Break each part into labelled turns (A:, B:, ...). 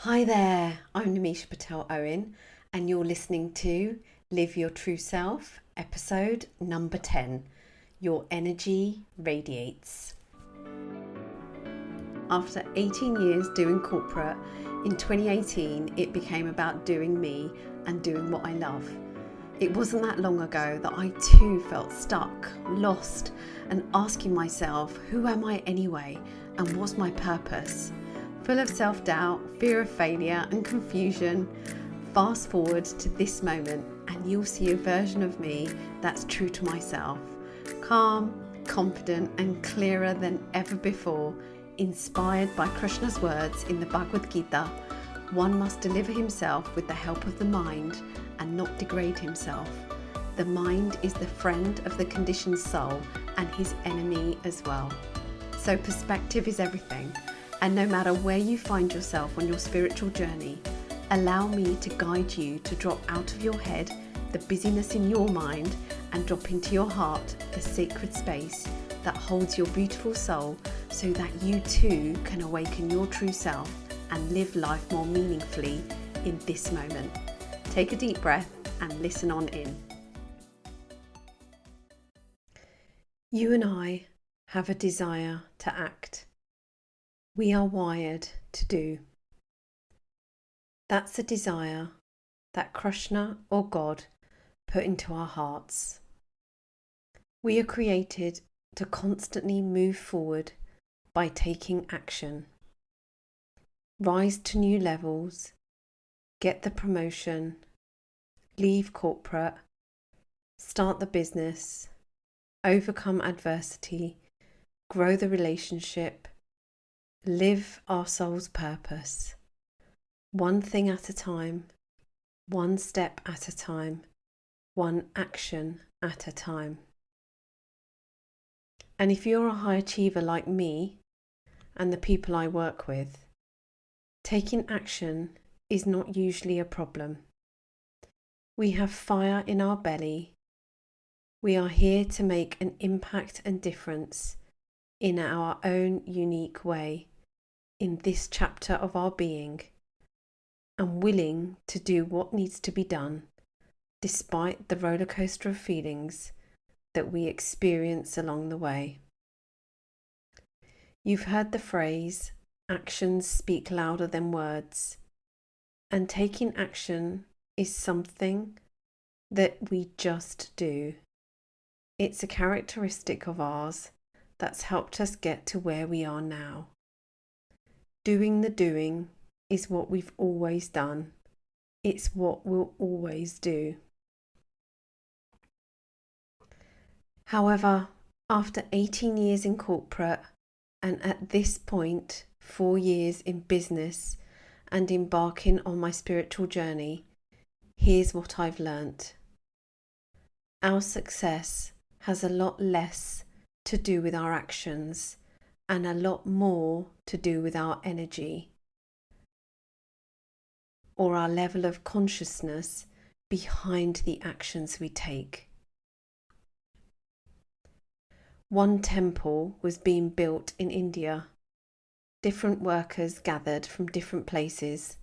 A: Hi there, I'm Namisha Patel Owen, and you're listening to Live Your True Self, episode number 10 Your Energy Radiates. After 18 years doing corporate, in 2018 it became about doing me and doing what I love. It wasn't that long ago that I too felt stuck, lost, and asking myself, who am I anyway, and what's my purpose? Full of self-doubt, fear of failure and confusion. Fast forward to this moment and you'll see a version of me that's true to myself. Calm, confident and clearer than ever before, inspired by Krishna's words in the Bhagavad Gita, one must deliver himself with the help of the mind and not degrade himself. The mind is the friend of the conditioned soul and his enemy as well. So perspective is everything. And no matter where you find yourself on your spiritual journey, allow me to guide you to drop out of your head the busyness in your mind and drop into your heart the sacred space that holds your beautiful soul so that you too can awaken your true self and live life more meaningfully in this moment. Take a deep breath and listen on in. You and I have a desire to act. We are wired to do. That's a desire that Krishna or God put into our hearts. We are created to constantly move forward by taking action. Rise to new levels, get the promotion, leave corporate, start the business, overcome adversity, grow the relationship, live our soul's purpose, one thing at a time, one step at a time, one action at a time. And if you're a high achiever like me and the people I work with, taking action is not usually a problem. We have fire in our belly. We are here to make an impact and difference in our own unique way in this chapter of our being, and willing to do what needs to be done despite the roller coaster of feelings that we experience along the way. You've heard the phrase, actions speak louder than words, and taking action is something that we just do. It's a characteristic of ours that's helped us get to where we are now. Doing the doing is what we've always done. It's what we'll always do. However, after 18 years in corporate and at this point 4 years in business and embarking on my spiritual journey, here's what I've learnt. Our success has a lot less to do with our actions and a lot more to do with our energy, or our level of consciousness behind the actions we take. One temple was being built in India. Different workers gathered from different places,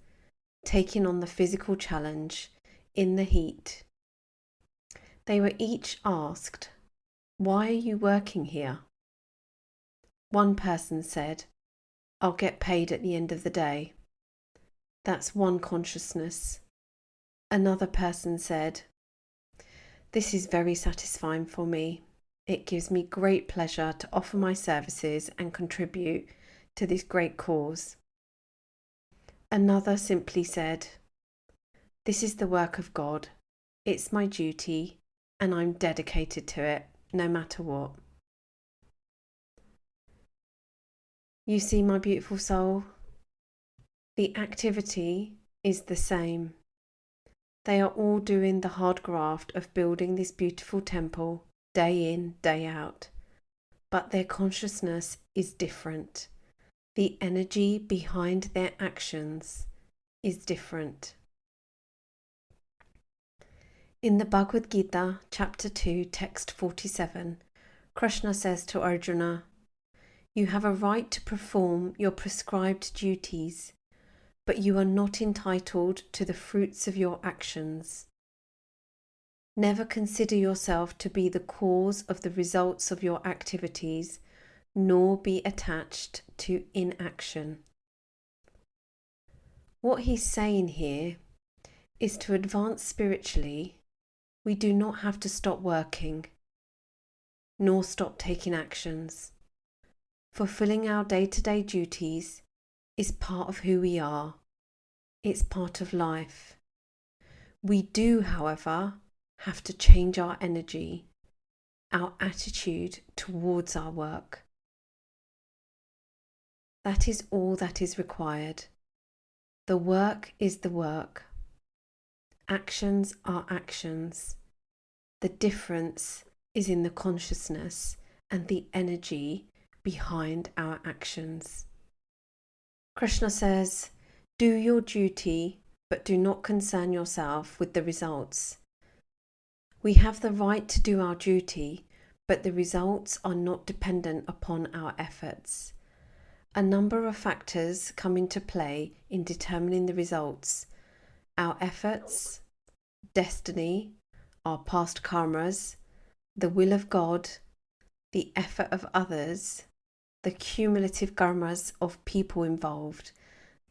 A: taking on the physical challenge in the heat. They were each asked, "Why are you working here?" One person said, "I'll get paid at the end of the day." That's one consciousness. Another person said, "This is very satisfying for me. It gives me great pleasure to offer my services and contribute to this great cause." Another simply said, "This is the work of God. It's my duty and I'm dedicated to it, no matter what." You see, my beautiful soul, the activity is the same. They are all doing the hard graft of building this beautiful temple day in, day out. But their consciousness is different. The energy behind their actions is different. In the Bhagavad Gita, chapter 2, text 47, Krishna says to Arjuna, "You have a right to perform your prescribed duties, but you are not entitled to the fruits of your actions. Never consider yourself to be the cause of the results of your activities, nor be attached to inaction. What he's saying here is to advance spiritually, we do not have to stop working, nor stop taking actions. Fulfilling our day-to-day duties is part of who we are. It's part of life. We do, however, have to change our energy, our attitude towards our work. That is all that is required. The work is the work. Actions are actions. The difference is in the consciousness and the energy behind our actions. Krishna says, do your duty, but do not concern yourself with the results. We have the right to do our duty, but the results are not dependent upon our efforts. A number of factors come into play in determining the results. Our efforts, destiny, our past karmas, the will of God, the effort of others, the cumulative karmas of people involved,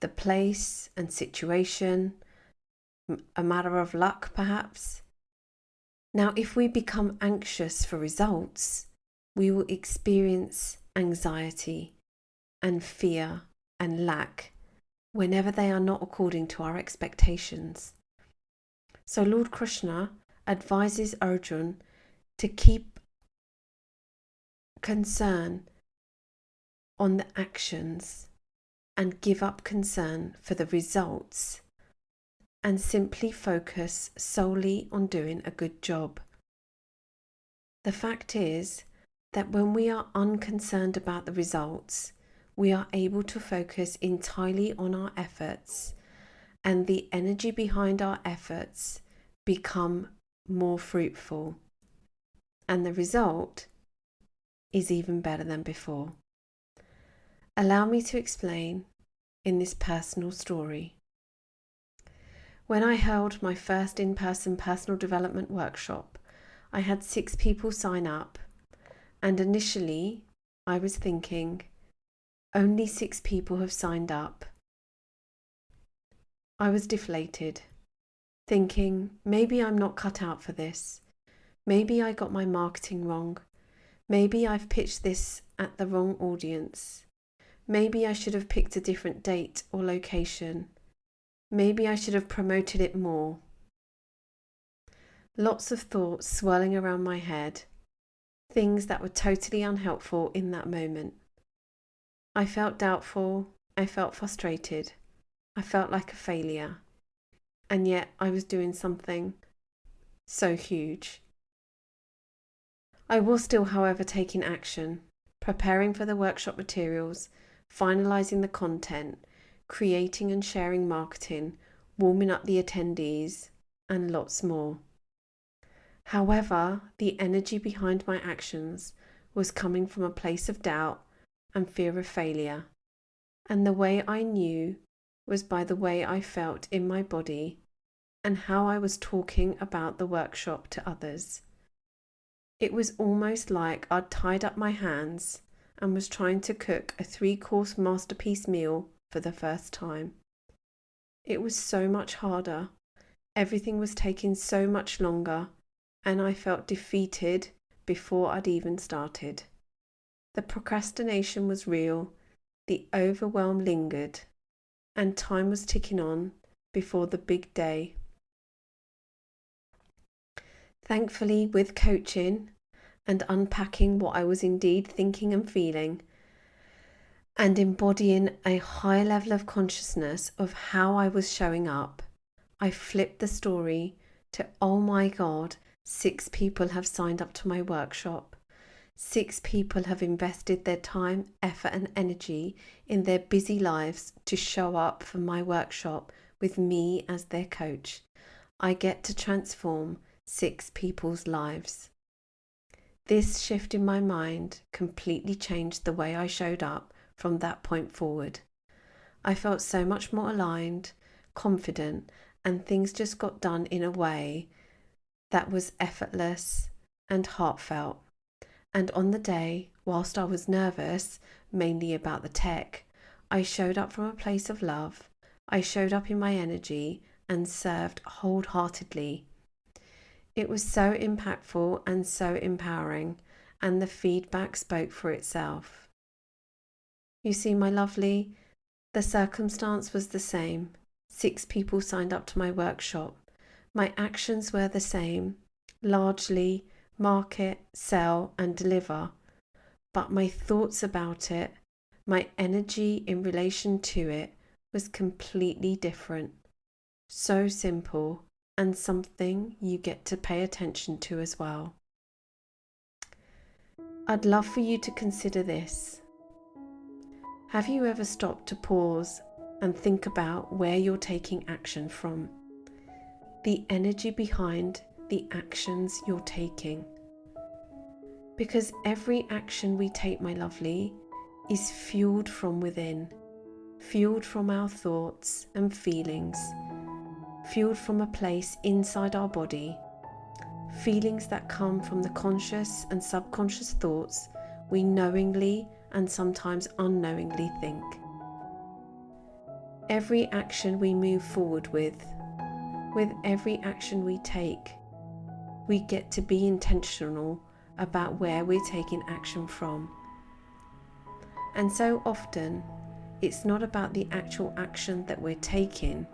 A: the place and situation, a matter of luck perhaps. Now, if we become anxious for results, we will experience anxiety and fear and lack whenever they are not according to our expectations. So Lord Krishna advises Arjuna to keep concern on the actions and give up concern for the results and simply focus solely on doing a good job. The fact is that when we are unconcerned about the results, we are able to focus entirely on our efforts, and the energy behind our efforts become more fruitful, and the result is even better than before. Allow me to explain in this personal story. When I held my first in-person personal development workshop, I had 6 people sign up, and initially I was thinking, only 6 people have signed up. I was deflated, thinking maybe I'm not cut out for this. Maybe I got my marketing wrong. Maybe I've pitched this at the wrong audience. Maybe I should have picked a different date or location. Maybe I should have promoted it more. Lots of thoughts swirling around my head, things that were totally unhelpful in that moment. I felt doubtful, I felt frustrated, I felt like a failure, and yet I was doing something so huge. I was still, however, taking action, preparing for the workshop materials, finalising the content, creating and sharing marketing, warming up the attendees, and lots more. However, the energy behind my actions was coming from a place of doubt and fear of failure, and the way I knew was by the way I felt in my body and how I was talking about the workshop to others. It was almost like I'd tied up my hands and was trying to cook a 3-course masterpiece meal for the first time. It was so much harder. Everything was taking so much longer, and I felt defeated before I'd even started. The procrastination was real, the overwhelm lingered, and time was ticking on before the big day. Thankfully, with coaching and unpacking what I was indeed thinking and feeling, and embodying a high level of consciousness of how I was showing up, I flipped the story to, oh my God, 6 people have signed up to my workshop. 6 people have invested their time, effort and energy in their busy lives to show up for my workshop with me as their coach. I get to transform 6 people's lives. This shift in my mind completely changed the way I showed up from that point forward. I felt so much more aligned, confident, and things just got done in a way that was effortless and heartfelt. And on the day, whilst I was nervous, mainly about the tech, I showed up from a place of love. I showed up in my energy and served wholeheartedly. It was so impactful and so empowering, and the feedback spoke for itself. You see, my lovely, the circumstance was the same. 6 people signed up to my workshop. My actions were the same, largely market, sell, and deliver. But my thoughts about it, my energy in relation to it, was completely different. So simple, and something you get to pay attention to as well. I'd love for you to consider this. Have you ever stopped to pause and think about where you're taking action from? The energy behind the actions you're taking. Because every action we take, my lovely, is fueled from within, fueled from our thoughts and feelings, fueled from a place inside our body, feelings that come from the conscious and subconscious thoughts we knowingly and sometimes unknowingly think. Every action we move forward with every action we take, we get to be intentional about where we're taking action from. And so often, it's not about the actual action that we're taking,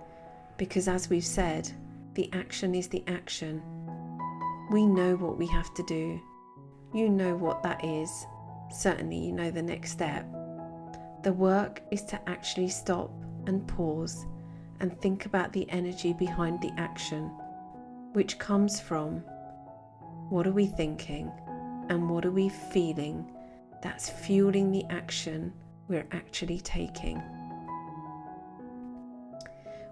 A: because as we've said, the action is the action. We know what we have to do. You know what that is. Certainly you know the next step. The work is to actually stop and pause and think about the energy behind the action, which comes from what are we thinking and what are we feeling that's fueling the action we're actually taking.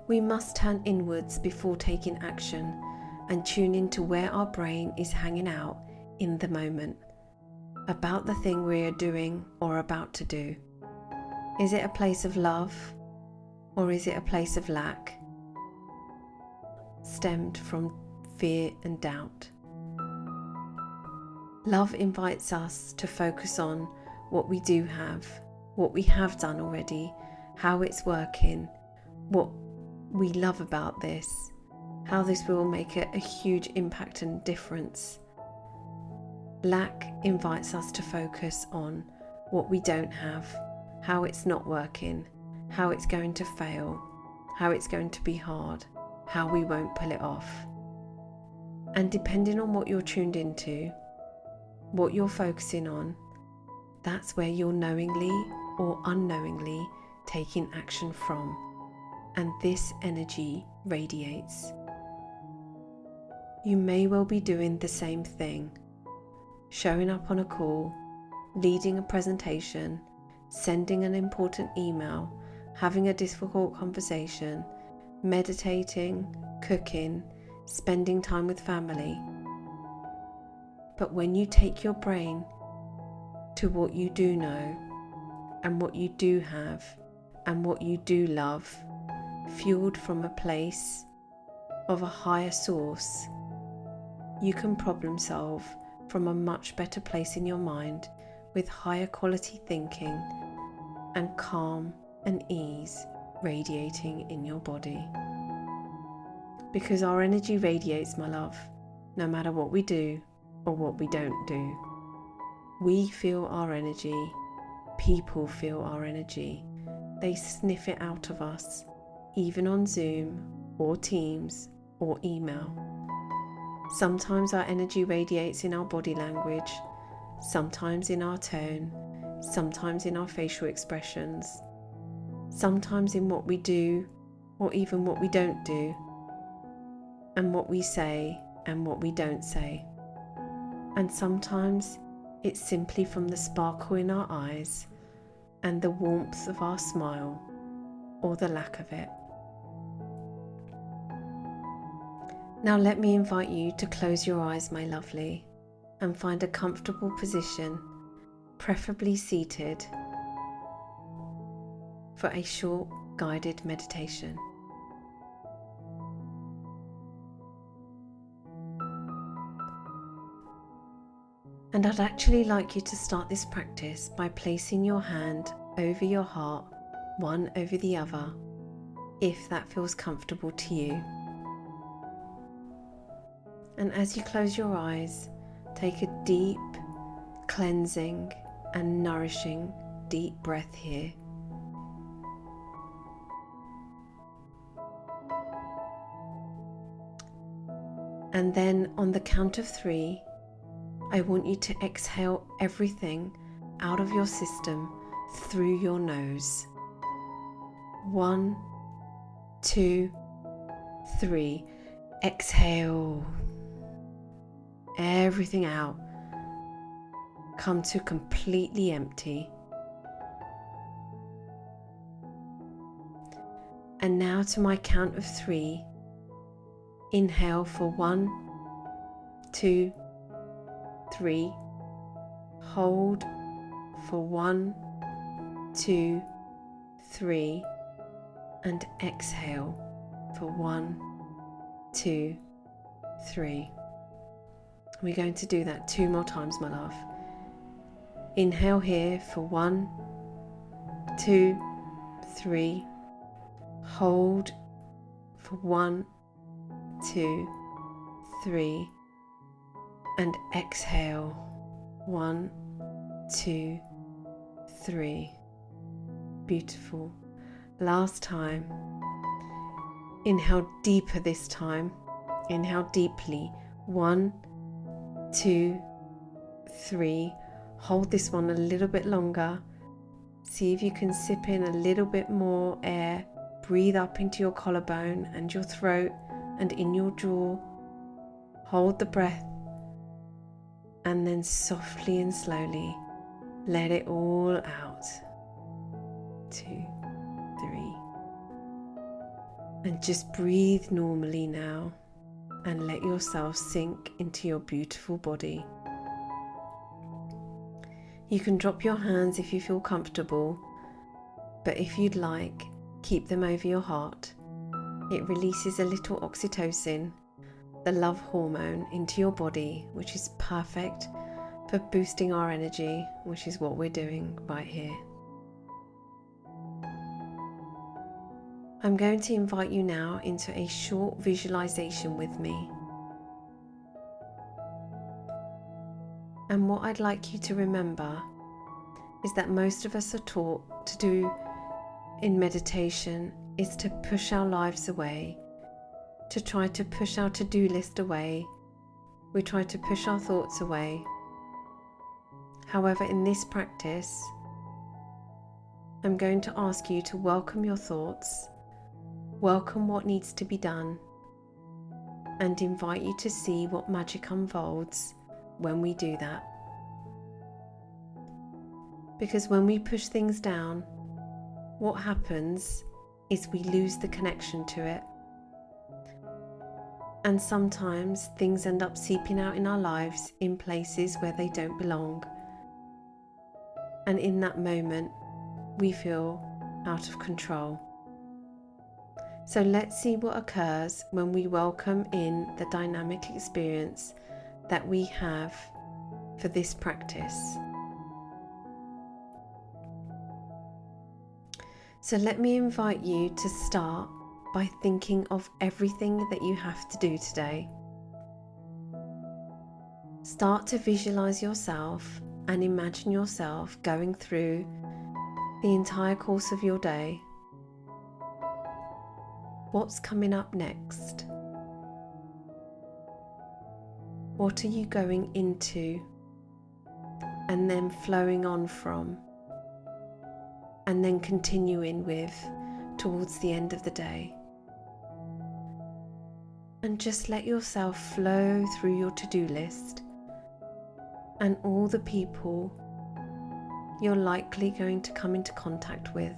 A: We must turn inwards before taking action and tune into where our brain is hanging out in the moment about the thing we are doing or about to do. Is it a place of love or is it a place of lack, stemmed from fear and doubt? Love invites us to focus on what we do have, what we have done already, how it's working, what we love about this, how this will make a huge impact and difference. Lack invites us to focus on what we don't have, how it's not working, how it's going to fail, how it's going to be hard, how we won't pull it off. And depending on what you're tuned into, what you're focusing on, that's where you're knowingly or unknowingly taking action from. And this energy radiates. You may well be doing the same thing, showing up on a call, leading a presentation, sending an important email, having a difficult conversation, meditating, cooking, spending time with family. But when you take your brain to what you do know and what you do have and what you do love, fueled from a place of a higher source, you can problem solve from a much better place in your mind with higher quality thinking and calm and ease radiating in your body. Because our energy radiates, my love, no matter what we do or what we don't do. We feel our energy, people feel our energy. They sniff it out of us, even on Zoom or Teams or email. Sometimes our energy radiates in our body language, sometimes in our tone, sometimes in our facial expressions, sometimes in what we do or even what we don't do, and what we say and what we don't say. And sometimes it's simply from the sparkle in our eyes and the warmth of our smile, or the lack of it. Now let me invite you to close your eyes, my lovely, and find a comfortable position, preferably seated, for a short guided meditation. And I'd actually like you to start this practice by placing your hand over your heart, one over the other, if that feels comfortable to you. And as you close your eyes, take a deep, cleansing and nourishing deep breath here. And then on the count of 3, I want you to exhale everything out of your system through your nose. 1, 2, 3. Exhale everything out. Come to completely empty. And now to my count of 3. Inhale for 1, 2, 3. Hold for 1, 2, 3. And exhale for 1, 2, 3. We're going to do that 2 more times, my love. Inhale here for 1, 2, 3. Hold for 1, 2, 3. And exhale 1, 2, 3. Beautiful. Last time. Inhale deeper this time. Inhale deeply. 1, 2, 3. Hold this one a little bit longer. See if you can sip in a little bit more air. Breathe up into your collarbone and your throat and in your jaw. Hold the breath. And then softly and slowly let it all out. 2, 3. And just breathe normally now and let yourself sink into your beautiful body. You can drop your hands if you feel comfortable, but if you'd like, keep them over your heart. It releases a little oxytocin, the love hormone, into your body, which is perfect for boosting our energy, which is what we're doing right here. I'm going to invite you now into a short visualization with me. And what I'd like you to remember is that most of us are taught to do in meditation is to push our lives away, to try to push our to-do list away. We try to push our thoughts away. However, in this practice, I'm going to ask you to welcome your thoughts, welcome what needs to be done, and invite you to see what magic unfolds when we do that. Because when we push things down, what happens is we lose the connection to it. And sometimes things end up seeping out in our lives in places where they don't belong. And in that moment, we feel out of control. So let's see what occurs when we welcome in the dynamic experience that we have for this practice. So let me invite you to start by thinking of everything that you have to do today. Start to visualize yourself and imagine yourself going through the entire course of your day. What's coming up next? What are you going into and then flowing on from, and then continuing with towards the end of the day? And just let yourself flow through your to-do list and all the people you're likely going to come into contact with.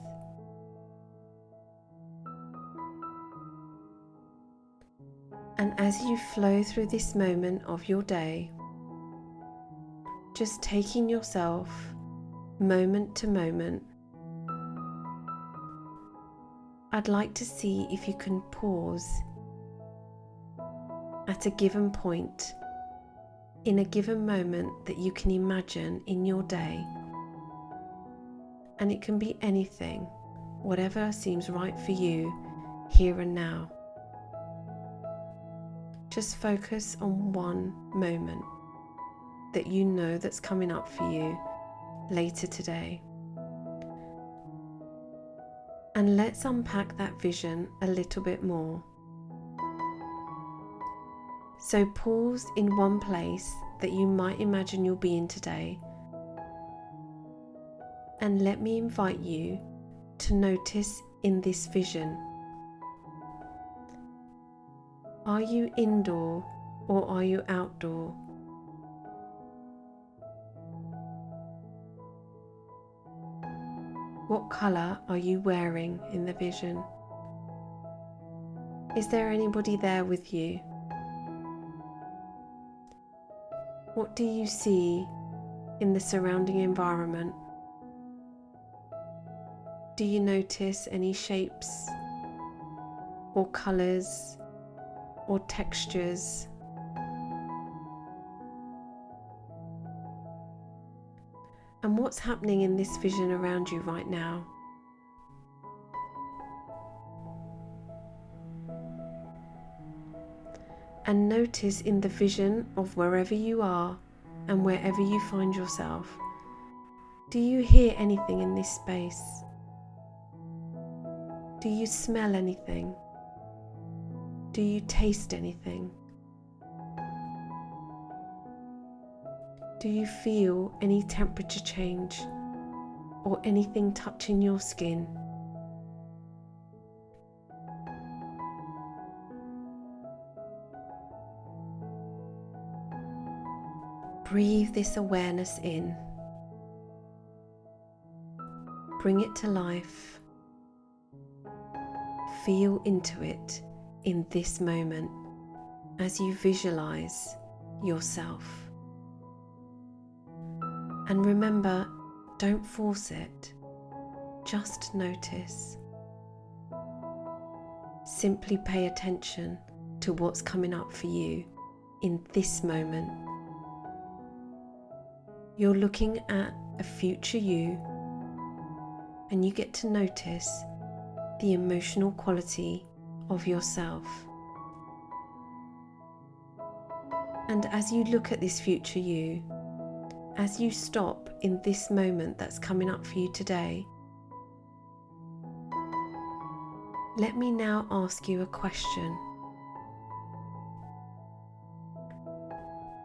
A: And as you flow through this moment of your day, just taking yourself moment to moment, I'd like to see if you can pause at a given point, in a given moment that you can imagine in your day. And it can be anything, whatever seems right for you here and now. Just focus on one moment that you know that's coming up for you later today. And let's unpack that vision a little bit more. So pause in one place that you might imagine you'll be in today, and let me invite you to notice in this vision. Are you indoor or are you outdoor? What colour are you wearing in the vision? Is there anybody there with you? What do you see in the surrounding environment? Do you notice any shapes or colours or textures? And what's happening in this vision around you right now? And notice in the vision of wherever you are and wherever you find yourself, do you hear anything in this space? Do you smell anything? Do you taste anything? Do you feel any temperature change or anything touching your skin? Breathe this awareness in. Bring it to life. Feel into it in this moment as you visualize yourself. And remember, don't force it, just notice. Simply pay attention to what's coming up for you in this moment. You're looking at a future you, and you get to notice the emotional quality of yourself. And as you look at this future you, as you stop in this moment that's coming up for you today, let me now ask you a question.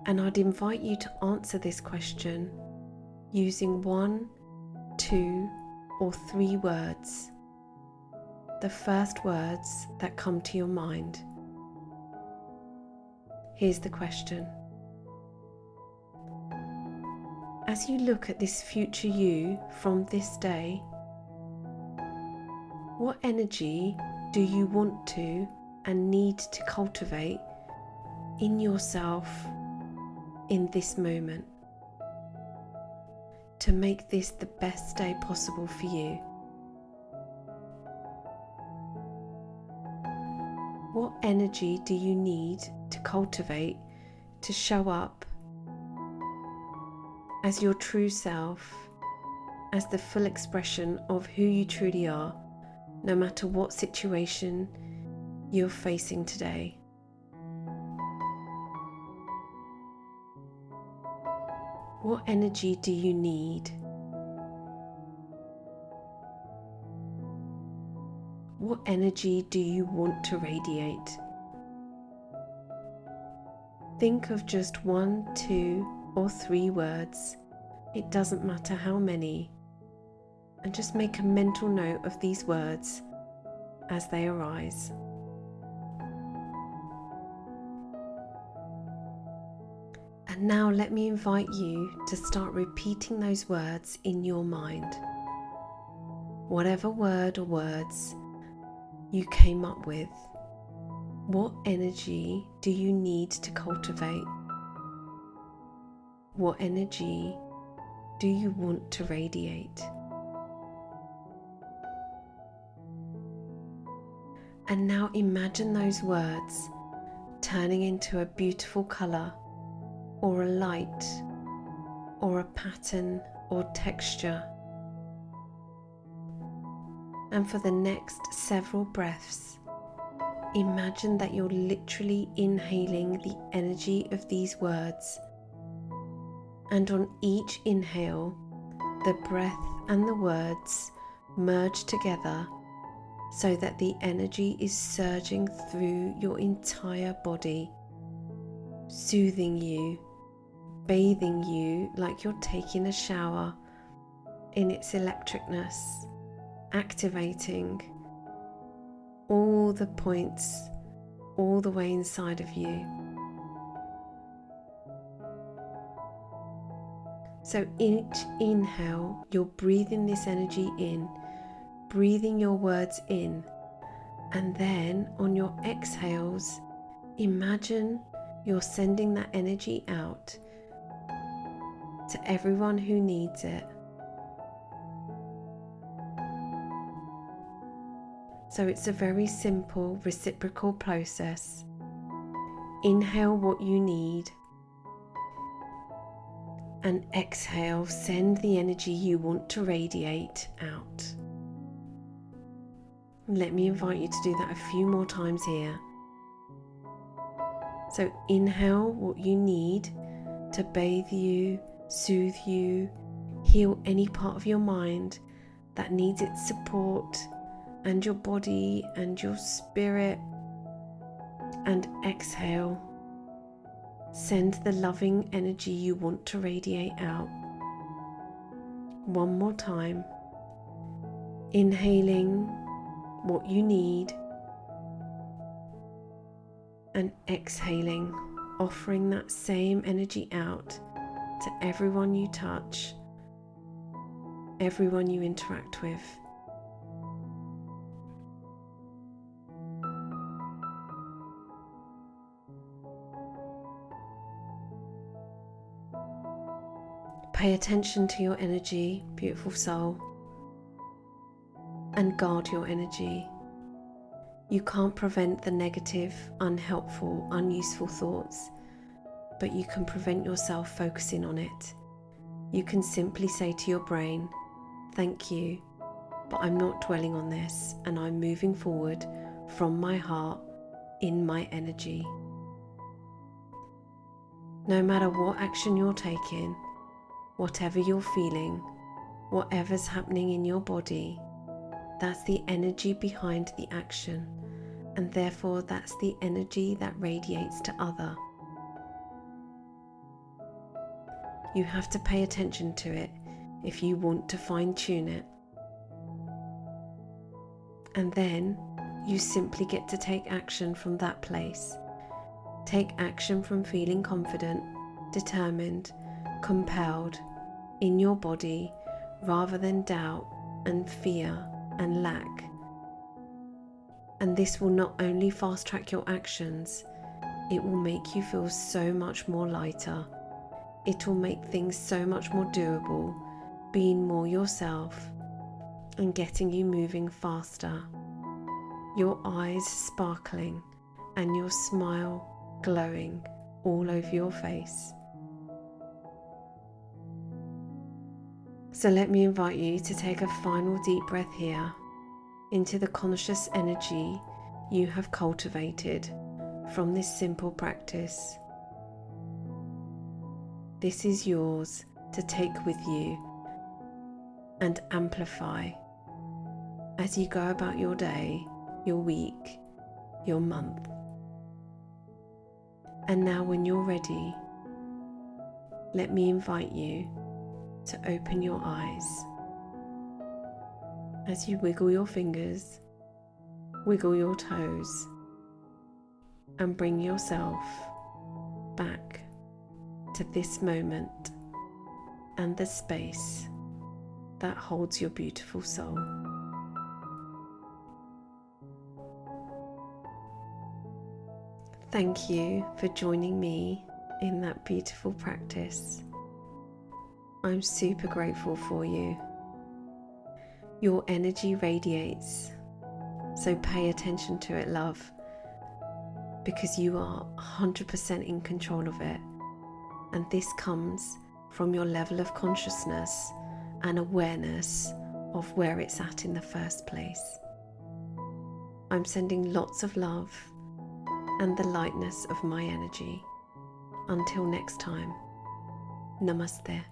A: And I'd invite you to answer this question using 1, 2, or 3 words. The first words that come to your mind. Here's the question. As you look at this future you from this day, what energy do you want to and need to cultivate in yourself in this moment to make this the best day possible for you? What energy do you need to cultivate to show up as your true self, as the full expression of who you truly are, no matter what situation you're facing today? What energy do you need? What energy do you want to radiate? Think of just 1, 2, or 3 words. It doesn't matter how many. And just make a mental note of these words as they arise. And now let me invite you to start repeating those words in your mind. Whatever word or words you came up with, what energy do you need to cultivate? What energy do you want to radiate? And now imagine those words turning into a beautiful colour, or a light, or a pattern or texture. And for the next several breaths, imagine that you're literally inhaling the energy of these words. And on each inhale, the breath and the words merge together so that the energy is surging through your entire body, soothing you, bathing you like you're taking a shower in its electricness, activating all the points all the way inside of you. So each inhale, you're breathing this energy in, breathing your words in, and then on your exhales, imagine you're sending that energy out to everyone who needs it. So it's a very simple reciprocal process. Inhale what you need, and exhale, send the energy you want to radiate out. Let me invite you to do that a few more times here. So inhale what you need to bathe you, soothe you, heal any part of your mind that needs its support, and your body and your spirit. And exhale, send the loving energy you want to radiate out. One more time. Inhaling what you need, and exhaling, offering that same energy out to everyone you touch, everyone you interact with. Pay attention to your energy, beautiful soul, and guard your energy. You can't prevent the negative, unhelpful, unuseful thoughts, but you can prevent yourself focusing on it. You can simply say to your brain, "Thank you, but I'm not dwelling on this, and I'm moving forward from my heart in my energy." No matter what action you're taking, whatever you're feeling, whatever's happening in your body, that's the energy behind the action, and therefore that's the energy that radiates to other. You have to pay attention to it if you want to fine-tune it. And then you simply get to take action from that place. Take action from feeling confident, determined, compelled in your body, rather than doubt and fear and lack. And this will not only fast track your actions, it will make you feel so much more lighter. It will make things so much more doable, being more yourself and getting you moving faster. Your eyes sparkling and your smile glowing all over your face. So let me invite you to take a final deep breath here into the conscious energy you have cultivated from this simple practice. This is yours to take with you and amplify as you go about your day, your week, your month. And now when you're ready, let me invite you to open your eyes. As you wiggle your fingers, wiggle your toes, and bring yourself back to this moment and the space that holds your beautiful soul. Thank you for joining me in that beautiful practice. I'm super grateful for you. Your energy radiates, So pay attention to it, love, because you are 100% in control of it. And this comes from your level of consciousness and awareness of where it's at in the first place. I'm sending lots of love and the lightness of my energy. Until next time, namaste.